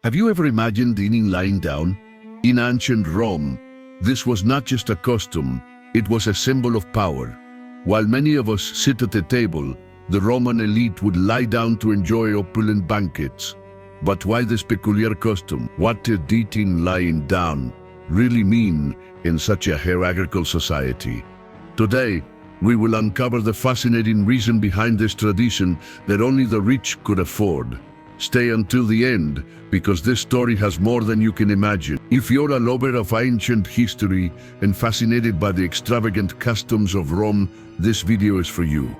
Have you ever imagined eating lying down? In ancient Rome, this was not just a custom, it was a symbol of power. While many of us sit at the table, the Roman elite would lie down to enjoy opulent banquets. But why this peculiar custom? What did eating lying down really mean in such a hierarchical society? Today, we will uncover the fascinating reason behind this tradition that only the rich could afford. Stay until the end, because this story has more than you can imagine. If you're a lover of ancient history and fascinated by the extravagant customs of Rome, this video is for you.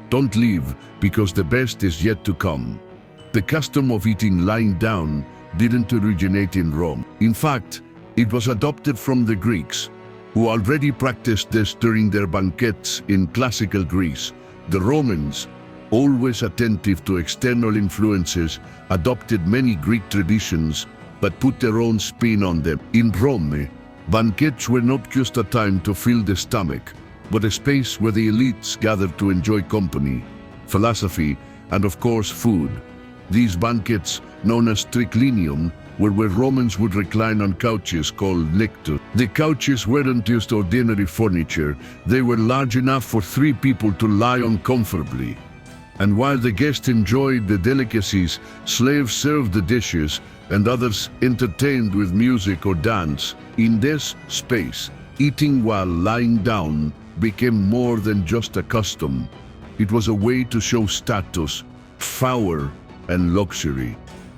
Don't leave, because the best is yet to come. The custom of eating lying down didn't originate in Rome. In fact, it was adopted from the Greeks, who already practiced this during their banquets in classical Greece. The Romans, always attentive to external influences, adopted many Greek traditions but put their own spin on them. In Rome, banquets were not just a time to fill the stomach, but a space where the elites gathered to enjoy company, philosophy, and of course food. These banquets, known as reclining, were where Romans would recline on couches called Lectus. The couches weren't just ordinary furniture, they were large enough for 3 people to lie on comfortably. And while the guests enjoyed the delicacies, slaves served the dishes, and others entertained with music or dance. In this space, eating while lying down became more than just a custom. It was a way to show status, power, and luxury.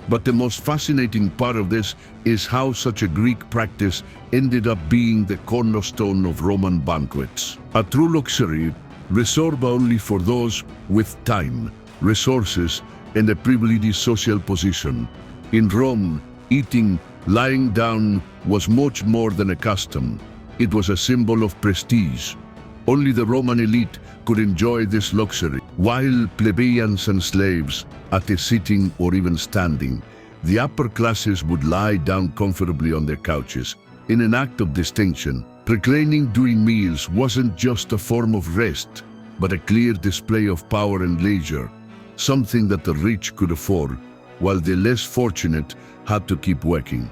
But the most fascinating part of this is how such a Greek practice ended up being the cornerstone of Roman banquets. A true luxury reserved only for those with time, resources, and a privileged social position. In Rome, eating lying down was much more than a custom. It was a symbol of prestige. Only the Roman elite could enjoy this luxury, while plebeians and slaves, at a sitting or even standing, the upper classes would lie down comfortably on their couches. In an act of distinction, reclining during meals wasn't just a form of rest, but a clear display of power and leisure, something that the rich could afford, while the less fortunate had to keep working.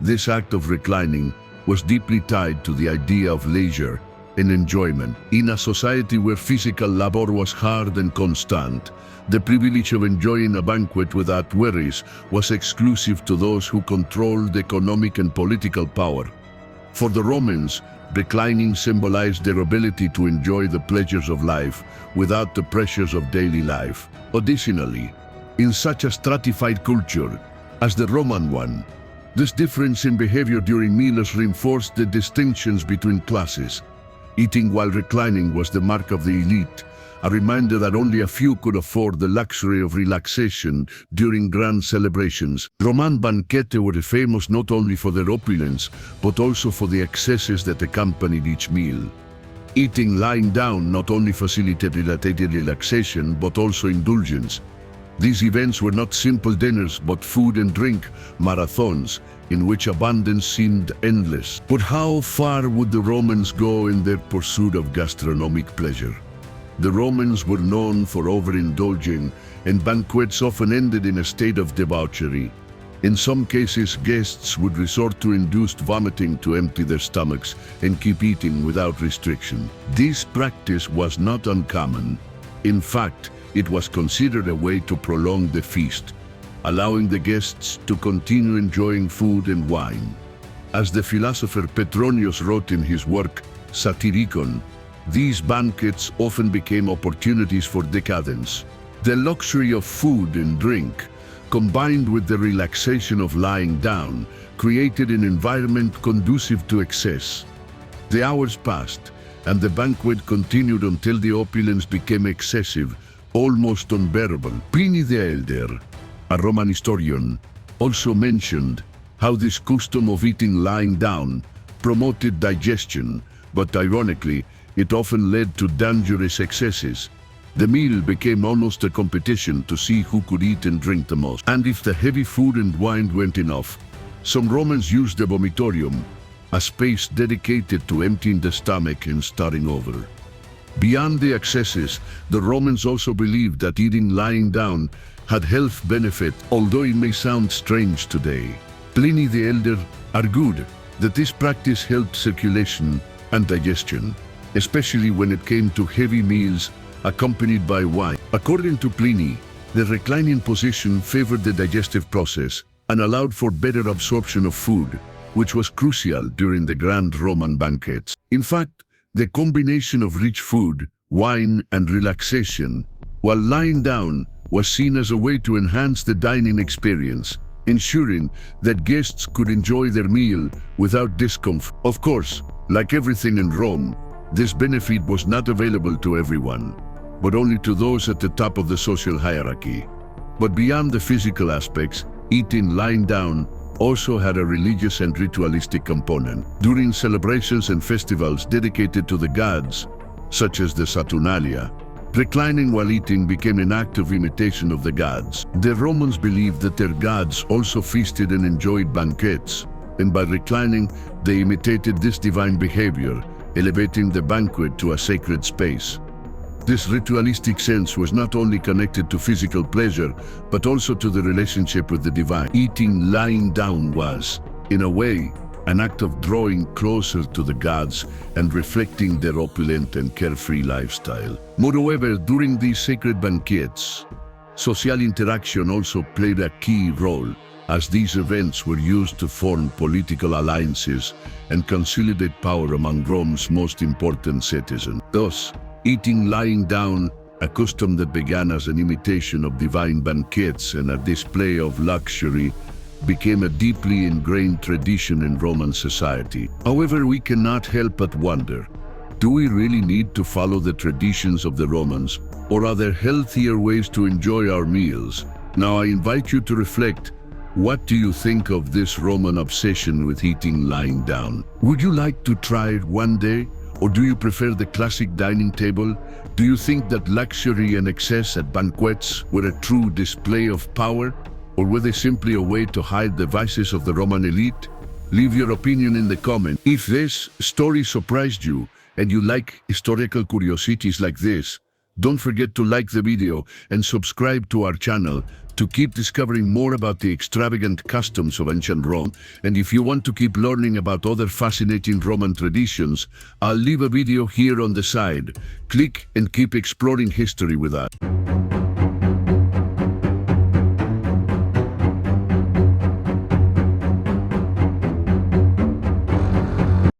This act of reclining was deeply tied to the idea of leisure and enjoyment. In a society where physical labor was hard and constant, the privilege of enjoying a banquet without worries was exclusive to those who controlled economic and political power. For the Romans, reclining symbolized their ability to enjoy the pleasures of life without the pressures of daily life. Additionally, in such a stratified culture as the Roman one, this difference in behavior during meals reinforced the distinctions between classes. Eating while reclining was the mark of the elite, a reminder that only a few could afford the luxury of relaxation during grand celebrations. Roman banquets were famous not only for their opulence, but also for the excesses that accompanied each meal. Eating lying down not only facilitated relaxation, but also indulgence. These events were not simple dinners, but food and drink marathons, in which abundance seemed endless. But how far would the Romans go in their pursuit of gastronomic pleasure? The Romans were known for overindulging, and banquets often ended in a state of debauchery. In some cases, guests would resort to induced vomiting to empty their stomachs and keep eating without restriction. This practice was not uncommon. In fact, it was considered a way to prolong the feast, allowing the guests to continue enjoying food and wine. As the philosopher Petronius wrote in his work, Satyricon, these banquets often became opportunities for decadence. The luxury of food and drink, combined with the relaxation of lying down, created an environment conducive to excess. The hours passed, and the banquet continued until the opulence became excessive, almost unbearable. Pliny the Elder, a Roman historian, also mentioned how this custom of eating lying down promoted digestion, but ironically, it often led to dangerous excesses. The meal became almost a competition to see who could eat and drink the most. And if the heavy food and wine weren't enough, some Romans used the vomitorium, a space dedicated to emptying the stomach and starting over. Beyond the excesses, the Romans also believed that eating lying down had health benefit, although it may sound strange today. Pliny the Elder argued that this practice helped circulation and digestion, especially when it came to heavy meals accompanied by wine. According to Pliny, the reclining position favored the digestive process and allowed for better absorption of food, which was crucial during the grand Roman banquets. In fact, the combination of rich food, wine, and relaxation, while lying down, was seen as a way to enhance the dining experience, ensuring that guests could enjoy their meal without discomfort. Of course, like everything in Rome, this benefit was not available to everyone, but only to those at the top of the social hierarchy. But beyond the physical aspects, eating lying down also had a religious and ritualistic component. During celebrations and festivals dedicated to the gods, such as the Saturnalia, reclining while eating became an act of imitation of the gods. The Romans believed that their gods also feasted and enjoyed banquets, and by reclining, they imitated this divine behavior, elevating the banquet to a sacred space. This ritualistic sense was not only connected to physical pleasure, but also to the relationship with the divine. Eating lying down was, in a way, an act of drawing closer to the gods and reflecting their opulent and carefree lifestyle. Moreover, during these sacred banquets, social interaction also played a key role, as these events were used to form political alliances and consolidate power among Rome's most important citizens. Thus, eating lying down, a custom that began as an imitation of divine banquets and a display of luxury, became a deeply ingrained tradition in Roman society. However, we cannot help but wonder, do we really need to follow the traditions of the Romans, or are there healthier ways to enjoy our meals? Now I invite you to reflect. What do you think of this Roman obsession with eating lying down? Would you like to try it one day? Or do you prefer the classic dining table? Do you think that luxury and excess at banquets were a true display of power? Or were they simply a way to hide the vices of the Roman elite? Leave your opinion in the comments. If this story surprised you and you like historical curiosities like this, don't forget to like the video and subscribe to our channel to keep discovering more about the extravagant customs of ancient Rome. And if you want to keep learning about other fascinating Roman traditions, I'll leave a video here on the side. Click and keep exploring history with us.